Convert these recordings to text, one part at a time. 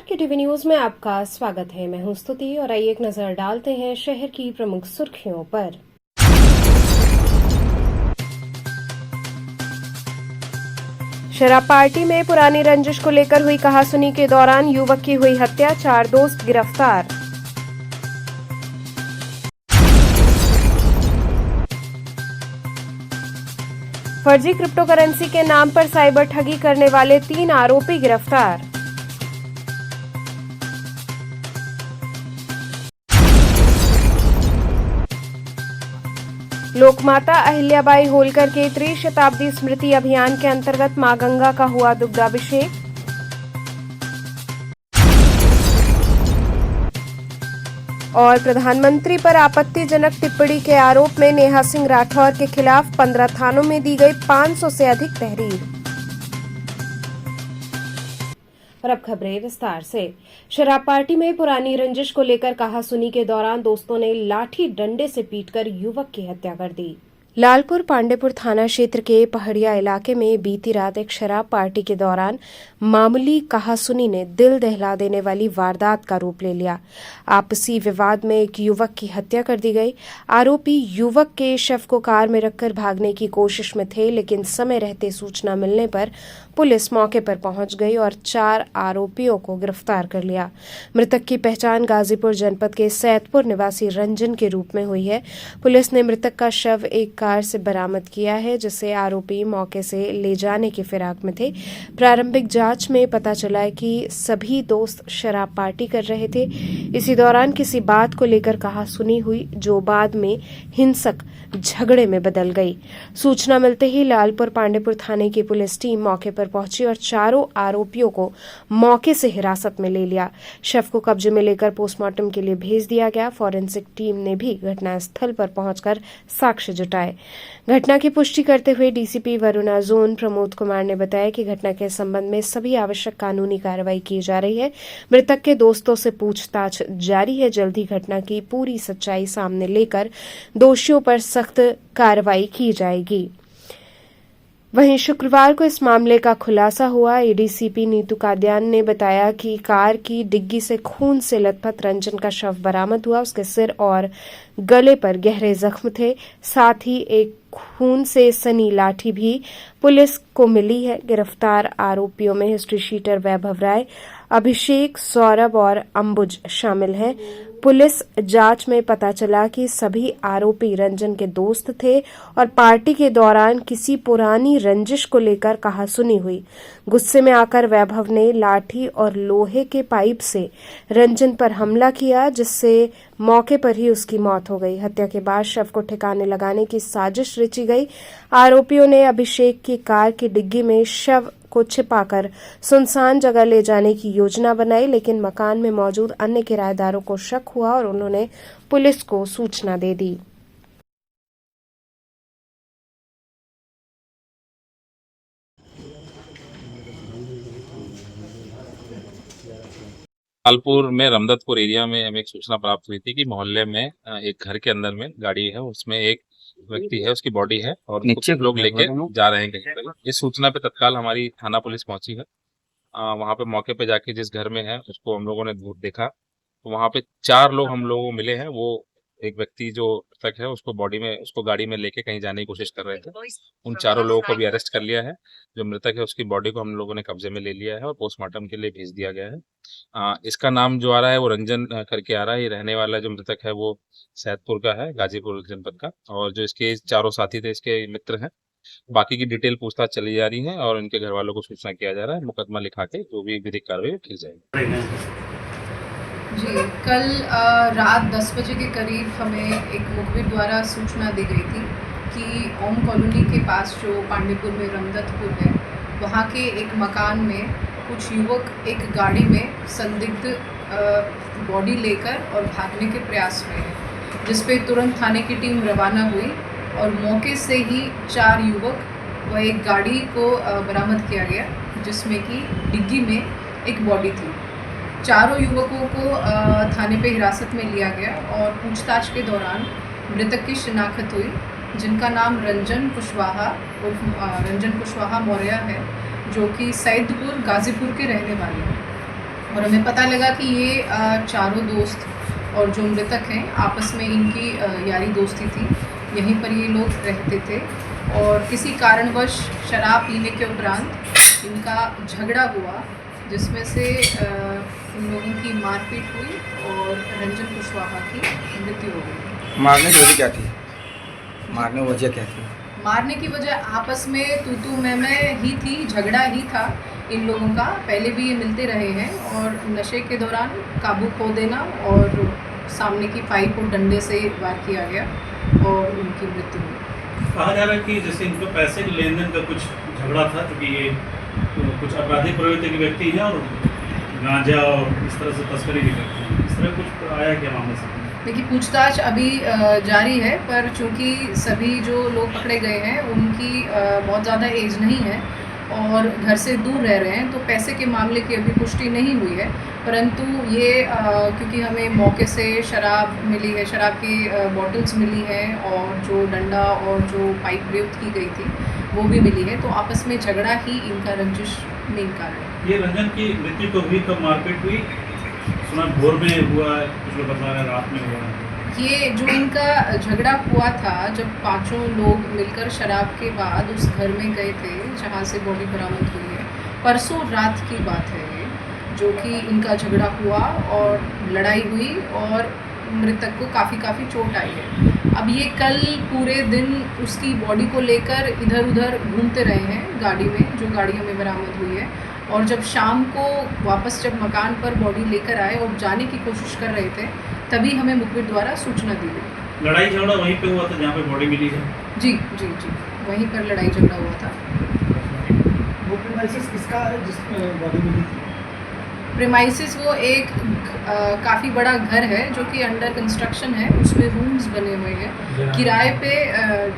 के TV news में आपका स्वागत है। मैं हूं स्तुति और आइए एक नजर डालते हैं शहर की प्रमुख सुर्खियों पर। शराब पार्टी में पुरानी रंजिश को लेकर हुई कहासुनी के दौरान युवक की हुई हत्या, 4 दोस्त गिरफ्तार। फर्जी क्रिप्टो करेंसी के नाम पर साइबर ठगी करने वाले 3 आरोपी गिरफ्तार। लोकमाता अहिल्याबाई होलकर के त्रिशताब्दी स्मृति अभियान के अंतर्गत मां गंगा का हुआ दुग्धाभिषेक। और प्रधानमंत्री पर आपत्तिजनक टिप्पणी के आरोप में नेहा सिंह राठौर के खिलाफ 15 थानों में दी गई 500 से अधिक तहरीर। और अब खबरें विस्तार से। शराब पार्टी में पुरानी रंजिश को लेकर कहासुनी के दौरान दोस्तों ने लाठी डंडे से पीटकर युवक की हत्या कर दी। लालपुर पांडेपुर थाना क्षेत्र के पहाड़िया इलाके में बीती रात एक शराब पार्टी के दौरान मामूली कहासुनी ने दिल दहला देने वाली वारदात का रूप ले लिया। आपसी विवाद में एक युवक की हत्या कर दी गई। आरोपी युवक के शव को कार में रखकर भागने की कोशिश में थे, लेकिन समय रहते सूचना मिलने पर पुलिस मौके पर पहुंच गई और 4 आरोपियों को गिरफ्तार कर लिया। मृतक की पहचान गाजीपुर जनपद के सैदपुर निवासी रंजन के रूप में हुई है। पुलिस ने मृतक का शव एक कार से बरामद किया है, जिसे आरोपी मौके से ले जाने की फिराक में थे। प्रारंभिक जांच में पता चला है कि सभी दोस्त शराब पार्टी कर रहे थे। इसी दौरान किसी बात को लेकर कहासुनी हुई, जो बाद में हिंसक झगड़े में बदल गई। सूचना मिलते ही लालपुर पांडेपुर थाने की पुलिस टीम मौके पर पहुंची और चारों आरोपियों को मौके से हिरासत में ले लिया। शव को कब्जे में लेकर पोस्टमार्टम के लिए भेज दिया गया। फॉरेंसिक टीम ने भी घटनास्थल पर पहुंचकर साक्ष्य जुटाए। घटना की पुष्टि करते हुए डीसीपी वरुणा जोन प्रमोद कुमार ने बताया कि घटना के संबंध में सभी आवश्यक कानूनी कार्रवाई की जा रही है। मृतक के दोस्तों से पूछताछ जारी है। जल्द ही घटना की पूरी सच्चाई सामने लेकर दोषियों पर सख्त कार्रवाई की जाएगी। वहीं शुक्रवार को इस मामले का खुलासा हुआ। एडीसीपी नीतू काद्यान ने बताया कि कार की डिग्गी से खून से लथपथ रंजन का शव बरामद हुआ। उसके सिर और गले पर गहरे जख्म थे। साथ ही एक खून से सनी लाठी भी पुलिस को मिली है। गिरफ्तार आरोपियों में हिस्ट्री शीटर वैभव राय, अभिषेक, सौरभ और अंबुज शामिल हैं। पुलिस जांच में पता चला कि सभी आरोपी रंजन के दोस्त थे और पार्टी के दौरान किसी पुरानी रंजिश को लेकर कहासुनी हुई। गुस्से में आकर वैभव ने लाठी और लोहे के पाइप से रंजन पर हमला किया, जिससे मौके पर ही उसकी मौत हो गई। हत्या के बाद शव को ठिकाने लगाने की साजिश रची गई। आरोपियों ने अभिषेक की कार की डिग्गी में शव को छिपाकर सुनसान जगह ले जाने की योजना बनाई, लेकिन मकान में मौजूद अन्य किराएदारों को शक हुआ और उन्होंने पुलिस को सूचना दे दी। लालपुर में रमदतपुर एरिया में हमें एक सूचना प्राप्त हुई थी कि मोहल्ले में एक घर के अंदर में गाड़ी है, उसमें एक व्यक्ति है, उसकी बॉडी है और कुछ लोग लेके जा रहे हैं कहीं पर। इस सूचना पे तत्काल हमारी थाना पुलिस पहुंची है। वहां पे मौके पे जाके जिस घर में है उसको हम लोगों ने देखा, तो वहां पे 4 लोग हम लोगों को मिले हैं। वो एक व्यक्ति जो मृतक है उसको बॉडी में, उसको गाड़ी में लेके कहीं जाने की कोशिश कर रहे थे। उन 4 लोगों को भी अरेस्ट कर लिया है। जो मृतक है उसकी बॉडी को हम लोगों ने कब्जे में ले लिया है और पोस्टमार्टम के लिए भेज दिया गया है। इसका नाम जो आ रहा है वो रंजन करके आ रहा है। ये रहने वाला जो मृतक है वो सैदपुर का है, गाजीपुर जनपद का, और जो इसके चारों साथी थे इसके मित्र हैं। बाकी की डिटेल पूछताछ चली जा रही है और इनके घर वालों को सूचना किया जा रहा है। मुकदमा लिखा के जो भी विधिक कार्रवाई की जाएगी। जी, कल रात 10 बजे के करीब हमें एक मुखबिर द्वारा सूचना दी गई थी कि ओम कॉलोनी के पास जो पांडेपुर में रमदतपुर है, वहाँ के एक मकान में कुछ युवक एक गाड़ी में संदिग्ध बॉडी लेकर और भागने के प्रयास में है, जिस पे तुरंत थाने की टीम रवाना हुई और मौके से ही 4 युवक व एक गाड़ी को बरामद किया गया, जिसमें कि डिग्गी में एक बॉडी थी। चारों युवकों को थाने पे हिरासत में लिया गया और पूछताछ के दौरान मृतक की शिनाख्त हुई, जिनका नाम रंजन कुशवाहा मौर्य है, जो कि सैदपुर गाजीपुर के रहने वाले हैं। और हमें पता लगा कि ये चारों दोस्त और जो मृतक हैं आपस में इनकी यारी दोस्ती थी। यहीं पर ये लोग रहते थे और किसी कारणवश शराब पीने के उपरांत इनका झगड़ा हुआ, जिसमें से इन लोगों की मारपीट हुई और रंजन कुशवाहा की मृत्यु हो गई। मारने की वजह क्या थी? मारने की वजह क्या थी? मारने की वजह आपस में तू मैं ही थी, झगड़ा ही था इन लोगों का। पहले भी ये मिलते रहे हैं और नशे के दौरान काबू खो देना और सामने की पाइप और डंडे से वार किया गया और उनकी मृत्यु हुई। कहा जा रहा है कि जैसे इनका पैसे के लेन देन का कुछ झगड़ा था, क्योंकि ये कुछ आपराधिक प्रवृत्ति के व्यक्ति हैं और गांजा और इस तरह से तस्करी भी करते हैं। इस तरह कुछ आया क्या मामले से? देखिए, पूछताछ अभी जारी है, पर चूंकि सभी जो लोग पकड़े गए हैं उनकी बहुत ज़्यादा एज नहीं है और घर से दूर रह रहे हैं, तो पैसे के मामले की अभी पुष्टि नहीं हुई है। परंतु ये क्योंकि हमें मौके से शराब मिली है, शराब की बॉटल्स मिली हैं और जो डंडा और जो पाइप प्रयुक्त की गई थी वो भी मिली है, तो आपस में झगड़ा ही इनका रंजिश मेन कारण है। ये रंजन की मृत्यु तो हुई, कब मारपीट हुई? सुना भोर में हुआ, कुछ लोग बता रहे हैं रात में हुआ। ये जो इनका झगड़ा हुआ था जब पांचों लोग मिलकर शराब के बाद उस घर में गए थे जहाँ से बॉडी बरामद हुई है, परसों रात की बात है ये, जो कि इनका झगड़ा हुआ और लड़ाई हुई और मृतक को काफ़ी चोट आई है। अब ये कल पूरे दिन उसकी बॉडी को लेकर इधर उधर घूमते रहे हैं गाड़ी में, जो गाड़ी हमें बरामद हुई है, और जब शाम को वापस जब मकान पर बॉडी लेकर आए और जाने की कोशिश कर रहे थे, तभी हमें मुखबिर द्वारा सूचना दी गई। लड़ाई झगड़ा वहीं पे हुआ था जहाँ पे बॉडी मिली है? जी, वहीं पर लड़ाई झगड़ा हुआ था। वो प्रीमाइसिस किसका है जिस बॉडी मिली थी? प्रीमाइसिस वो एक काफ़ी बड़ा घर है जो कि अंडर कंस्ट्रक्शन है, उसमें रूम्स बने हुए हैं किराए पे।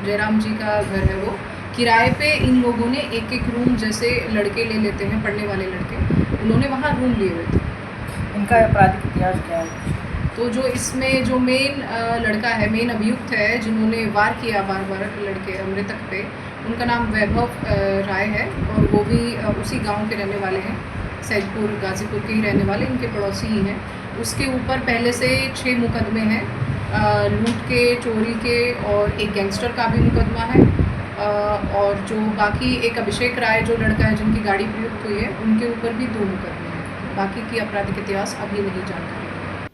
जयराम जी का घर है वो। किराए पे इन लोगों ने एक रूम, जैसे लड़के ले लेते हैं पढ़ने वाले लड़के, उन्होंने वहाँ रूम लिए हुए थे। इनका आपराधिक इतिहास क्या है? तो जो इसमें जो मेन लड़का है, मेन अभियुक्त है जिन्होंने वार किया बार लड़के मृतक पे, उनका नाम वैभव राय है और वो भी उसी गांव के रहने वाले हैं, सैदपुर गाजीपुर के ही रहने वाले, इनके पड़ोसी ही हैं। उसके ऊपर पहले से 6 मुकदमे हैं, लूट के, चोरी के और एक गैंगस्टर का भी मुकदमा है। और जो बाकी एक अभिषेक राय जो लड़का है जिनकी गाड़ी प्रयुक्त हुई है, उनके ऊपर भी 2 मुकदमे हैं। बाकी की आपराधिक इतिहास अभी नहीं जानकारी।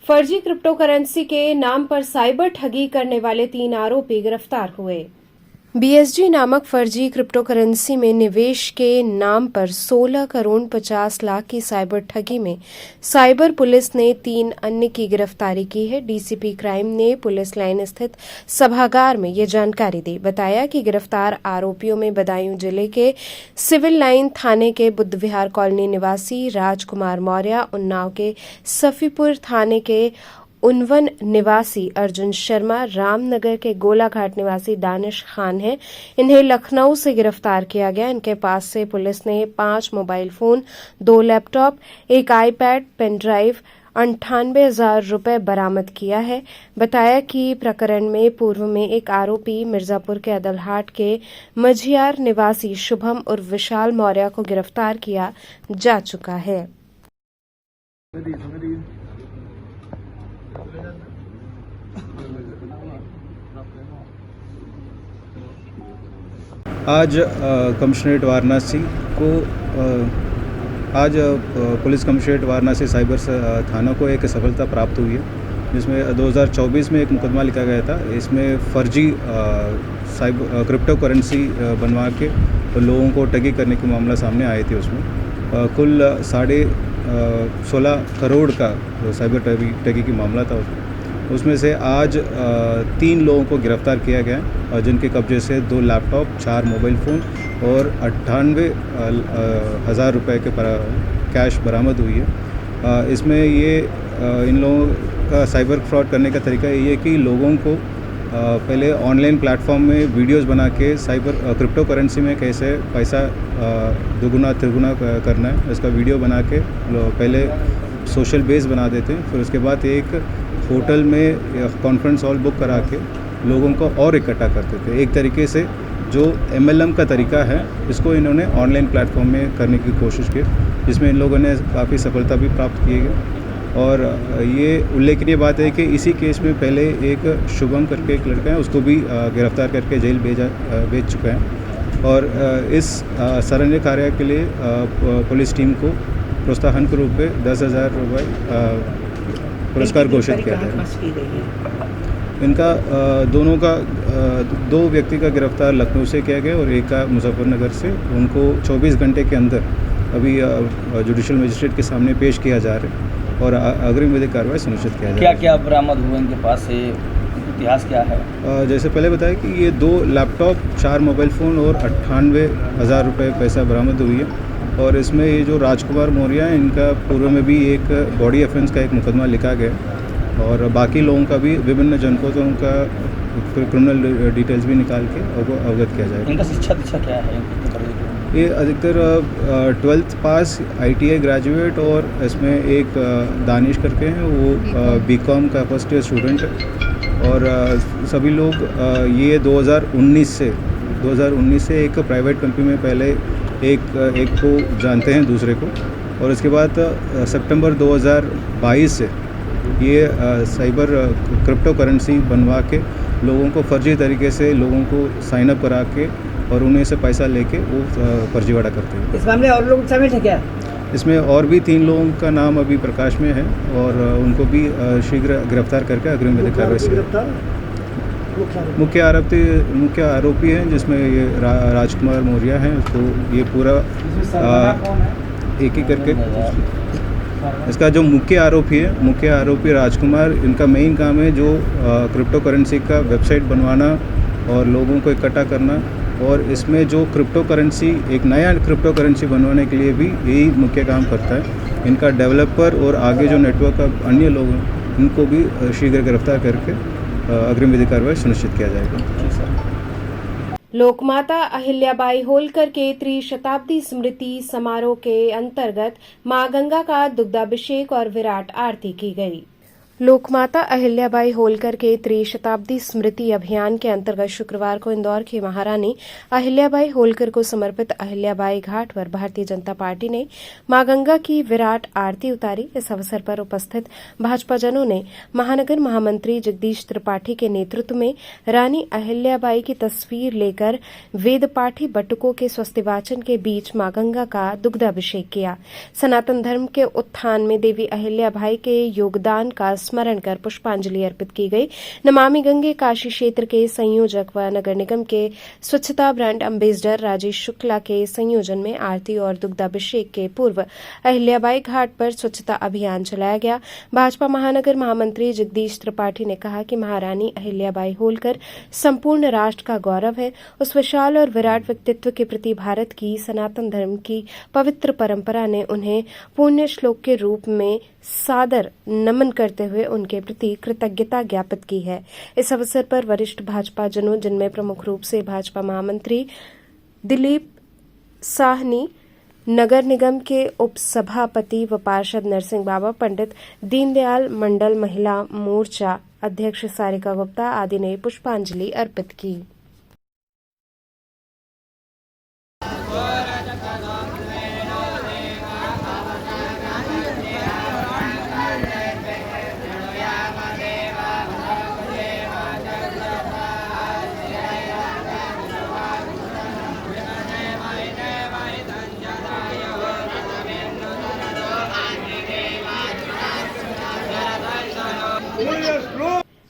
फर्जी क्रिप्टो करेंसी के नाम पर साइबर ठगी करने वाले 3 आरोपी गिरफ्तार हुए। BSG नामक फर्जी क्रिप्टो करेंसी में निवेश के नाम पर 16 करोड़ 50 लाख की साइबर ठगी में साइबर पुलिस ने 3 अन्य की गिरफ्तारी की है। DCP क्राइम ने पुलिस लाइन स्थित सभागार में ये जानकारी दी। बताया कि गिरफ्तार आरोपियों में बदायूं जिले के सिविल लाइन थाने के बुद्ध विहार कॉलोनी निवासी राजकुमार मौर्य, उन्नाव के सफीपुर थाने के उनवन निवासी अर्जुन शर्मा, रामनगर के गोलाघाट निवासी दानिश खान हैं। इन्हें लखनऊ से गिरफ्तार किया गया। इनके पास से पुलिस ने 5 mobile phone, 2 laptop, 1 iPad, pen drive, 98,000 रुपए बरामद किया है। बताया कि प्रकरण में पूर्व में एक आरोपी मिर्जापुर के अदलहाट के मझियार निवासी शुभम और विशाल मौर्य को गिरफ्तार किया जा चुका है। आज कमिश्नरेट वाराणसी को आज पुलिस कमिश्नरेट वाराणसी साइबर थाना को एक सफलता प्राप्त हुई है, जिसमें 2024 में एक मुकदमा लिखा गया था। इसमें फर्जी साइबर क्रिप्टो करेंसी बनवा के लोगों को ठगी करने के मामला सामने आए थे। उसमें कुल 16.5 करोड़ का साइबर ठगी की मामला था। उसमें से आज 3 लोगों को गिरफ्तार किया गया, जिनके कब्जे से 2 लैपटॉप, 4 मोबाइल फ़ोन और 98,000 रुपये के कैश बरामद हुई है। इसमें ये इन लोगों का साइबर फ्रॉड करने का तरीका ये है कि लोगों को पहले ऑनलाइन प्लेटफॉर्म में वीडियोस बना के साइबर क्रिप्टो करेंसी में कैसे पैसा दुगुना तिगुना करना है, इसका वीडियो बना के पहले सोशल बेस बना देते हैं। फिर उसके बाद एक होटल में कॉन्फ्रेंस हॉल बुक करा के लोगों को और इकट्ठा करते थे। एक तरीके से जो MLM का तरीका है, इसको इन्होंने ऑनलाइन प्लेटफॉर्म में करने की कोशिश की। जिसमें इन लोगों ने काफ़ी सफलता भी प्राप्त की है। और ये उल्लेखनीय बात है कि इसी केस में पहले एक शुभम करके एक लड़का है, उसको भी गिरफ्तार करके जेल भेज चुका है। और इस सराहनीय कार्य के लिए पुलिस टीम को प्रोत्साहन के रूप में 10,000 रुपये पुरस्कार घोषित किया गया। इनका दोनों का 2 व्यक्ति का गिरफ्तार लखनऊ से किया गया और एक का मुजफ्फरनगर से। उनको 24 घंटे के अंदर अभी जुडिशल मजिस्ट्रेट के सामने पेश किया जा रहा है और अग्रिम विधिक कार्रवाई सुनिश्चित किया जाए। क्या बरामद हुआ इनके पास से, इतिहास क्या है? जैसे पहले बताया कि ये 2 लैपटॉप, 4 मोबाइल फ़ोन और 98,000 रुपये पैसा बरामद हुई है। और इसमें ये जो राजकुमार मौर्य हैं, इनका पूर्व में भी एक बॉडी ऑफेंस का एक मुकदमा लिखा गया और बाकी लोगों का भी विभिन्न जनपदों का क्रिमिनल डिटेल्स भी निकाल के अवगत किया जाएगा। इनका शिक्षा क्या है? ये अधिकतर 12th पास ITI ग्रेजुएट और इसमें एक दानिश करके हैं, वो BCom का फर्स्ट ईयर स्टूडेंट है। और सभी लोग ये 2019 से एक प्राइवेट कंपनी में पहले एक को जानते हैं, दूसरे को, और इसके बाद सितंबर 2022 से ये साइबर क्रिप्टो करेंसी बनवा के लोगों को फर्जी तरीके से लोगों को साइन अप करा के और उन्हें से पैसा लेके वो फर्जीवाड़ा करते हैं। इस मामले और लोग शामिल हैं क्या? इसमें और भी 3 लोगों का नाम अभी प्रकाश में है और उनको भी शीघ्र गिरफ्तार करके अग्रिम विधिक कार्रवाई। मुख्य आरोपी हैं जिसमें ये राजकुमार मौर्य हैं, तो ये पूरा एक ही करके इसका जो मुख्य आरोपी राजकुमार, इनका मेन काम है जो क्रिप्टो करेंसी का वेबसाइट बनवाना और लोगों को इकट्ठा करना। और इसमें जो एक नया क्रिप्टो करेंसी बनवाने के लिए भी यही मुख्य काम करता है। इनका डेवलपर और आगे जो नेटवर्क का अन्य लोग हैं, इनको भी शीघ्र गिरफ्तार करके अग्रिम विधिक कार्रवाई सुनिश्चित किया जाएगा। लोकमाता अहिल्याबाई होलकर के त्रिशताब्दी स्मृति समारोह के अंतर्गत मां गंगा का दुग्धाभिषेक और विराट आरती की गई। लोकमाता अहिल्याबाई होलकर के त्रिशताब्दी स्मृति अभियान के अंतर्गत शुक्रवार को इंदौर की महारानी अहिल्याबाई होलकर को समर्पित अहिल्याबाई घाट पर भारतीय जनता पार्टी ने मां गंगा की विराट आरती उतारी। इस अवसर पर उपस्थित भाजपाजनों ने महानगर महामंत्री जगदीश त्रिपाठी के नेतृत्व में रानी अहिल्याबाई की तस्वीर लेकर वेदपाठी बटुकों के स्वस्ति वाचन के बीच मां गंगा का दुग्धाभिषेक किया। सनातन धर्म के उत्थान में देवी अहिल्याबाई के योगदान का स्मरण कर पुष्पांजलि अर्पित की गई। नमामि गंगे काशी क्षेत्र के संयोजक व नगर निगम के स्वच्छता ब्रांड एम्बेसडर राजेश शुक्ला के संयोजन में आरती और दुग्धाभिषेक के पूर्व अहिल्याबाई घाट पर स्वच्छता अभियान चलाया गया। भाजपा महानगर महामंत्री जगदीश त्रिपाठी ने कहा कि महारानी अहिल्याबाई होलकर संपूर्ण राष्ट्र का गौरव है। उस विशाल और विराट व्यक्तित्व के प्रति भारत की सनातन धर्म की पवित्र परंपरा ने उन्हें पुण्य श्लोक के रूप में सादर नमन करते हुए उनके प्रति कृतज्ञता ज्ञापित की है। इस अवसर पर वरिष्ठ भाजपा जनों, जिनमें प्रमुख रूप से भाजपा महामंत्री दिलीप साहनी, नगर निगम के उपसभापति व पार्षद नरसिंह बाबा, पंडित दीनदयाल मंडल महिला मोर्चा अध्यक्ष सारिका गुप्ता आदि ने पुष्पांजलि अर्पित की।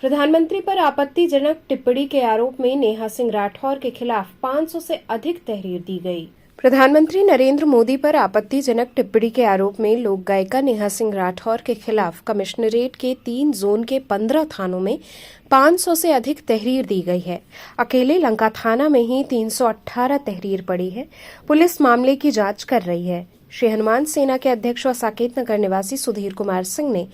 प्रधानमंत्री पर आपत्तिजनक टिप्पणी के आरोप में नेहा सिंह राठौर के खिलाफ 500 से अधिक तहरीर दी गई। प्रधानमंत्री नरेंद्र मोदी पर आपत्तिजनक टिप्पणी के आरोप में लोक गायिका नेहा सिंह राठौर के खिलाफ कमिश्नरेट के 3 जोन के 15 थानों में 500 से अधिक तहरीर दी गई है। अकेले लंका थाना में ही 318 तहरीर पड़ी है। पुलिस मामले की जांच कर रही है। श्री हनुमान सेना के अध्यक्ष व साकेत नगर निवासी सुधीर कुमार सिंह ने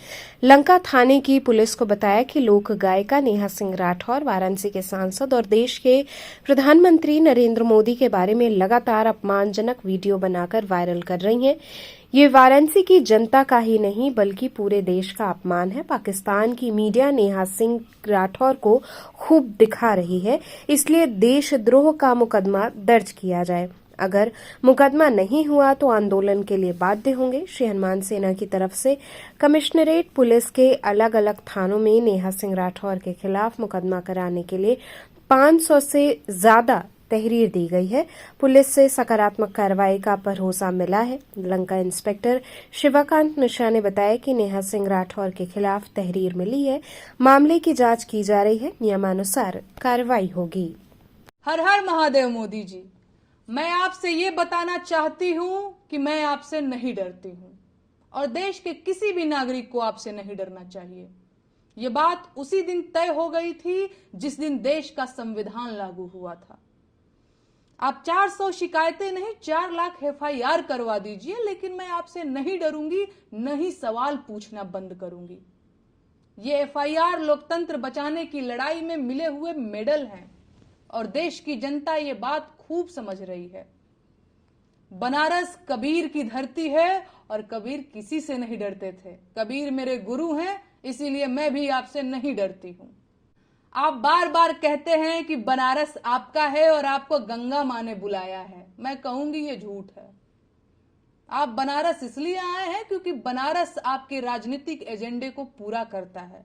लंका थाने की पुलिस को बताया कि लोक गायिका नेहा सिंह राठौर वाराणसी के सांसद और देश के प्रधानमंत्री नरेंद्र मोदी के बारे में लगातार अपमानजनक वीडियो बनाकर वायरल कर रही हैं। ये वाराणसी की जनता का ही नहीं बल्कि पूरे देश का अपमान है। पाकिस्तान की मीडिया नेहा सिंह राठौर को खूब दिखा रही है, इसलिए देशद्रोह का मुकदमा दर्ज किया जाए। अगर मुकदमा नहीं हुआ तो आंदोलन के लिए बाध्य होंगे। श्री हनुमान सेना की तरफ से कमिश्नरेट पुलिस के अलग अलग थानों में नेहा सिंह राठौर के खिलाफ मुकदमा कराने के लिए 500 से ज्यादा तहरीर दी गई है। पुलिस से सकारात्मक कार्रवाई का भरोसा मिला है। लंका इंस्पेक्टर शिवाकांत मिश्रा ने बताया कि नेहा सिंह राठौर के खिलाफ तहरीर मिली है। मामले की जांच की जा रही है। नियमानुसार कार्रवाई होगी। हर हर महादेव मोदी जी, मैं आपसे ये बताना चाहती हूँ कि मैं आपसे नहीं डरती हूँ और देश के किसी भी नागरिक को आपसे नहीं डरना चाहिए। ये बात उसी दिन तय हो गई थी जिस दिन देश का संविधान लागू हुआ था। आप 400 शिकायतें नहीं 4 लाख FIR करवा दीजिए, लेकिन मैं आपसे नहीं डरूंगी, नहीं सवाल पूछना बंद करूंगी। ये FIR लोकतंत्र बचाने की लड़ाई में मिले हुए मेडल हैं और देश की जनता ये बात खूब समझ रही है। बनारस कबीर की धरती है और कबीर किसी से नहीं डरते थे। कबीर मेरे गुरु हैं, इसीलिए मैं भी आपसे नहीं डरती हूं। आप बार बार कहते हैं कि बनारस आपका है और आपको गंगा मां ने बुलाया है। मैं कहूंगी ये झूठ है। आप बनारस इसलिए आए हैं क्योंकि बनारस आपके राजनीतिक एजेंडे को पूरा करता है।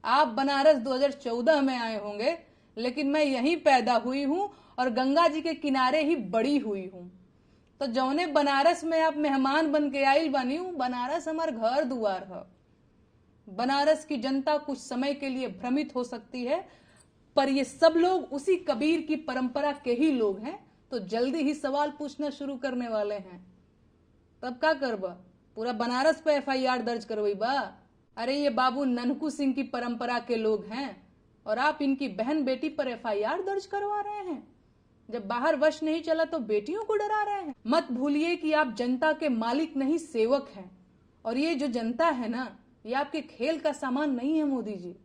आप बनारस 2014 में आए होंगे, लेकिन मैं यहीं पैदा हुई हूं और गंगा जी के किनारे ही बड़ी हुई हूं। तो जौने बनारस में आप मेहमान बन के आइल बनी हूं, बनारस हमार घर दुआर है। बनारस की जनता कुछ समय के लिए भ्रमित हो सकती है, पर ये सब लोग उसी कबीर की परंपरा के ही लोग हैं, तो जल्दी ही सवाल पूछना शुरू करने वाले हैं। तब क्या करबा? पूरा बनारस पे FIR दर्ज करवाईबा? अरे ये बाबू ननकू सिंह की परंपरा के लोग हैं और आप इनकी बहन बेटी पर FIR दर्ज करवा रहे हैं। जब बाहर वश नहीं चला तो बेटियों को डरा रहे हैं। मत भूलिए कि आप जनता के मालिक नहीं सेवक हैं, और ये जो जनता है ना, ये आपके खेल का सामान नहीं है मोदी जी।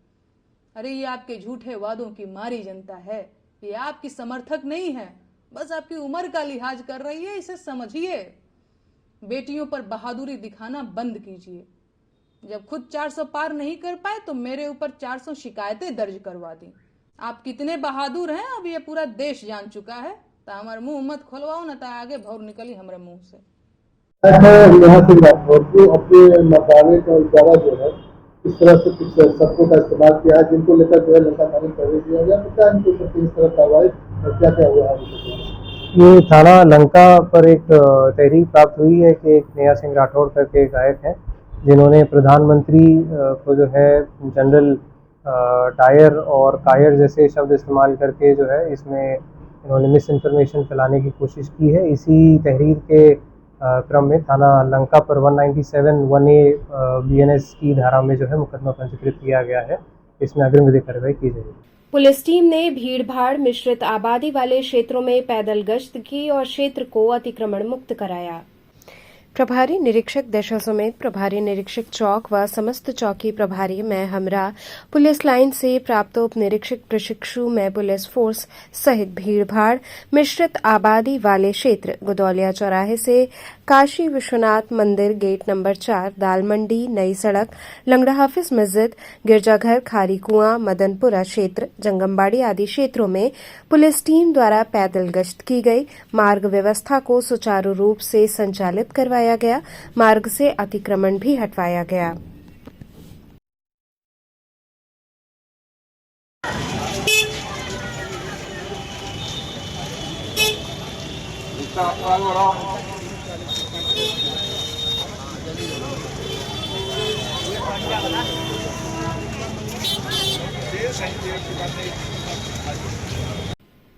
अरे ये आपके झूठे वादों की मारी जनता है। ये आपकी समर्थक नहीं है, बस आपकी उम्र का लिहाज कर रही है, इसे समझिए। बेटियों पर बहादुरी दिखाना बंद कीजिए। जब खुद 400 पार नहीं कर पाए तो मेरे ऊपर 400 शिकायतें दर्ज करवा दी। आप कितने बहादुर हैं अब ये पूरा देश जान चुका है। तो हमारे मुंह मत खोलवाओ ना, तो आगे भौर निकली हमारे मुंह से। नेहा सिंह राठौर को अपने मकाने का द्वारा जो है इस तरह से कुछ शब्दों का इस्तेमाल किया है, जिनको लेकर जो है लंका थाने में तहरीर दिया गया। तो क्या इनको इस तरह कार्रवाई और क्या क्या हुआ है? ये थाना लंका पर एक तहरीर प्राप्त हुई है कि एक नेहा सिंह राठौर करके गायक हैं, जिन्होंने प्रधानमंत्री को जो है जनरल टायर और कायर जैसे शब्द इस्तेमाल करके जो है इसमें इन्होंने मिस इन्फॉर्मेशन फैलाने की कोशिश की है। इसी तहरीर के क्रम में थाना लंका पर 197 1A BNS की धारा में जो है मुकदमा पंजीकृत किया गया है। इसमें अग्रिम विधिक कार्रवाई की जाएगी। पुलिस टीम ने भीड़-भाड़ मिश्रित आबादी वाले क्षेत्रों में पैदल गश्त की और क्षेत्र को अतिक्रमण मुक्त कराया। प्रभारी निरीक्षक दशा समेत प्रभारी निरीक्षक चौक व समस्त चौकी प्रभारी मैं हमरा पुलिस लाइन से प्राप्त उप निरीक्षक प्रशिक्षु में पुलिस फोर्स सहित भीड़-भाड़ मिश्रित आबादी वाले क्षेत्र गुदौलिया चौराहे से काशी विश्वनाथ मंदिर गेट नंबर 4, दाल मंडी, नई सड़क, लंगड़ा हाफिज मस्जिद, गिरजाघर, खारी कुआं, मदनपुरा क्षेत्र, जंगमबाड़ी आदि क्षेत्रों में पुलिस टीम द्वारा पैदल गश्त की गई। मार्ग व्यवस्था को सुचारू रूप से संचालित करवाया गया। मार्ग से अतिक्रमण भी हटवाया गया।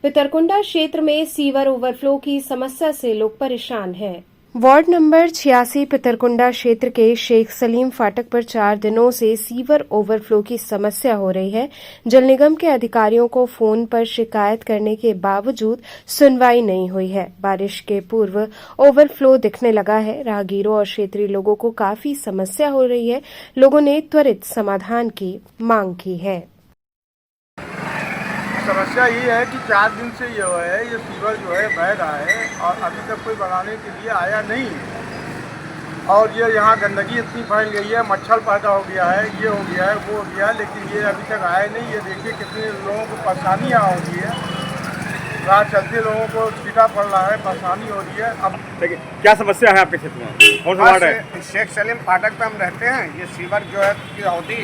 पितरकुंडा क्षेत्र में सीवर ओवरफ्लो की समस्या से लोग परेशान हैं। वार्ड नंबर 86 पितरकुंडा क्षेत्र के शेख सलीम फाटक पर 4 दिनों से सीवर ओवरफ्लो की समस्या हो रही है। जल निगम के अधिकारियों को फोन पर शिकायत करने के बावजूद सुनवाई नहीं हुई है। बारिश के पूर्व ओवरफ्लो दिखने लगा है। राहगीरों और क्षेत्रीय लोगों को काफी समस्या हो रही है। लोगों ने त्वरित समाधान की मांग की है। समस्या ये है कि 4 दिन से ये सीवर जो है बह रहा है और अभी तक कोई बनाने के लिए आया नहीं। और ये यहाँ गंदगी इतनी फैल गई है, मच्छर पैदा हो गया है, ये हो गया है, वो हो गया है, लेकिन ये अभी तक आया नहीं। ये देखिए कितने लोगों को परेशानियाँ होती है। रात चलते लोगों को छीटा पड़ रहा है, परेशानी हो रही है। अब देखिए क्या समस्या है आपके क्षेत्र में, कौन सा वार्ड है? शेख सलीम फाटक पे हम रहते हैं। ये सीवर जो है की अवधि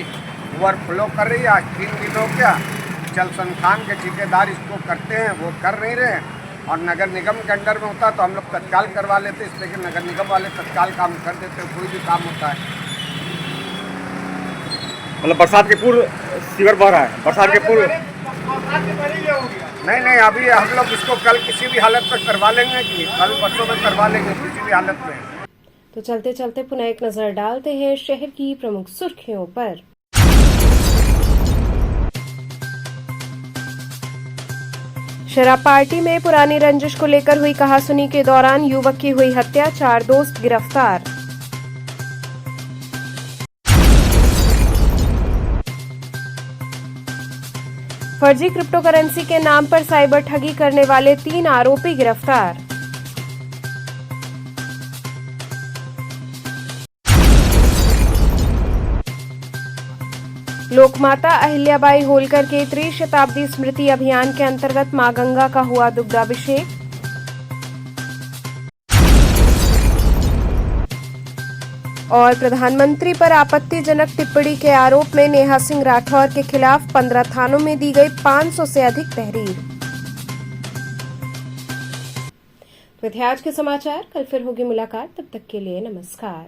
ओवरफ्लो कर रही है। आज 3 दिन हो गया। जल संस्थान के ठेकेदार इसको करते हैं, वो कर नहीं रहे। और नगर निगम के अंडर में होता तो हम लोग तत्काल करवा लेते, इस लेकिन नगर निगम वाले तत्काल काम कर देते, कोई भी काम होता है। मतलब बरसात के पूर्व सीवर बह रहा है, बरसात के पूर्व नहीं, अभी हम लोग इसको कल किसी भी हालत में करवा लेंगे, कि कल परसों में करवा लेंगे किसी भी हालत में। तो चलते चलते पुनः एक नजर डालते हैं शहर की प्रमुख सुर्खियों पर। शराब पार्टी में पुरानी रंजिश को लेकर हुई कहासुनी के दौरान युवक की हुई हत्या, 4 दोस्त गिरफ्तार। फर्जी क्रिप्टो करेंसी के नाम पर साइबर ठगी करने वाले 3 आरोपी गिरफ्तार। लोकमाता अहिल्याबाई होलकर के त्रिशताब्दी स्मृति अभियान के अंतर्गत मां गंगा का हुआ दुग्धाभिषेक। और प्रधानमंत्री पर आपत्तिजनक टिप्पणी के आरोप में नेहा सिंह राठौर के खिलाफ 15 थानों में दी गई 500 से अधिक तहरीर। तो थे आज के समाचार, कल फिर होगी मुलाकात, तब तक के लिए नमस्कार।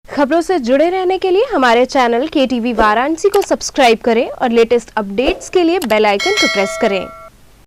खबरों से जुड़े रहने के लिए हमारे चैनल KTV वाराणसी को सब्सक्राइब करें और लेटेस्ट अपडेट्स के लिए बेल आइकन को प्रेस करें।